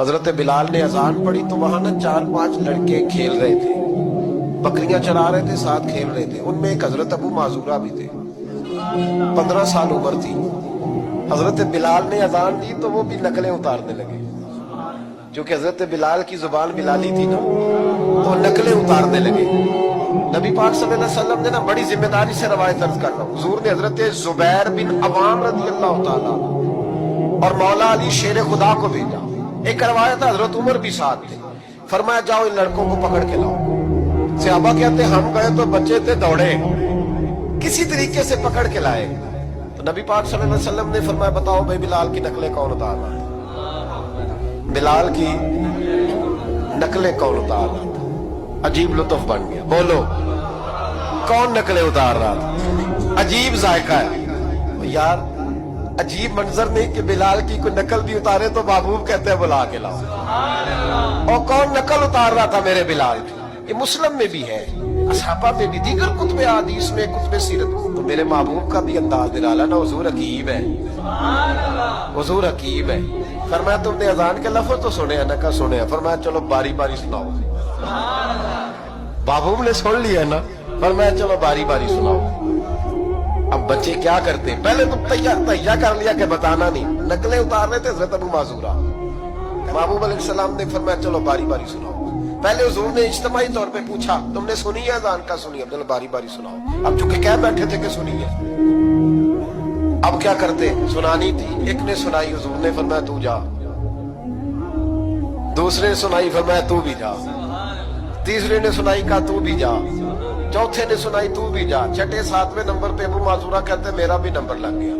حضرت بلال نے اذان پڑھی تو وہاں نا 4-5 لڑکے کھیل رہے تھے، بکریاں چرا رہے تھے، ساتھ کھیل رہے تھے۔ ان میں ایک حضرت ابو معذورہ بھی تھے، 15 سال عمر تھی۔ حضرت بلال نے اذان دی تو وہ بھی نقلیں اتارنے لگے، کیونکہ حضرت بلال کی زبان بلالی تھی نا، تو نقلیں اتارنے لگے۔ نبی پاک صلی اللہ علیہ وسلم نے نا بڑی ذمہ داری سے روایت درج کر رہا ہوں، حضور نے حضرت زبیر بن عوام رضی اللہ تعالیٰ اور مولا علی شیر خدا کو بھیجا۔ ایک روایت حضرت عمر بھی ساتھ تھے، فرمایا جاؤ ان لڑکوں کو پکڑ کے لاؤ۔ صحابہ کہتے ہم گئے تو بچے تھے، دوڑے، کسی طریقے سے پکڑ کے لائے۔ تو نبی پاک صلی اللہ علیہ وسلم نے فرمایا بتاؤ بھائی بلال کی نقلیں کون اتار رہا ہے؟ بلال کی نقلیں کون اتار رہا تھا؟ عجیب لطف بن گیا، بولو کون نقلیں اتار رہا تھا؟ عجیب ذائقہ ہے یار، عجیب منظر نہیں کہ بلال کی کوئی نقل بھی اتارے تو محبوب کہتے ہیں بلا کے لاؤ۔ اور کون نقل اتار رہا تھا میرے بلال کی؟ یہ مسلم میں بھی ہے، اصحابہ میں بھی، دیگر کتب حدیث میں، کتب سیرت۔ تو میرے محبوب کا بھی انداز نرالا نا، حضور حکیم ہے، حضور حکیم ہے۔ فرمایا تم نے اذان کے لفظ تو سنے ہیں؟ نہ کہا سنے ہیں۔ فرمایا چلو باری باری سناؤ۔ محبوب نے سن لیا نا، فرمایا چلو باری باری سناؤ۔ اب بچے کیا کرتے؟ پہلے تو تہیا کر لیا کہ بتانا نہیں، نقلیں اتار رہے تھے حضرت ابو معذورہ۔ محبوب علیہ السلام نے فرمایا چلو باری باری سناؤ۔ پہلے حضور نے اجتماعی طور پہ پوچھا تم نے سنی ہے اذان کا؟ سنی ہے، چلو باری باری سناؤ۔ اب چونکہ کہہ بیٹھے تھے کہ سنی ہے، اب کیا کرتے؟ سنانی تھی۔ ایک نے سنائی، حضور نے فرمایا تو جا۔ دوسرے نے سنائی، فرمایا تو بھی جا۔ تیسرے نے سنائی، کہا تو بھی جا۔ چوتھے نے سنائی، تو بھی جا۔ چھٹے 7ویں نمبر پہ ابو معذورہ کہتے میرا بھی نمبر لگ گیا۔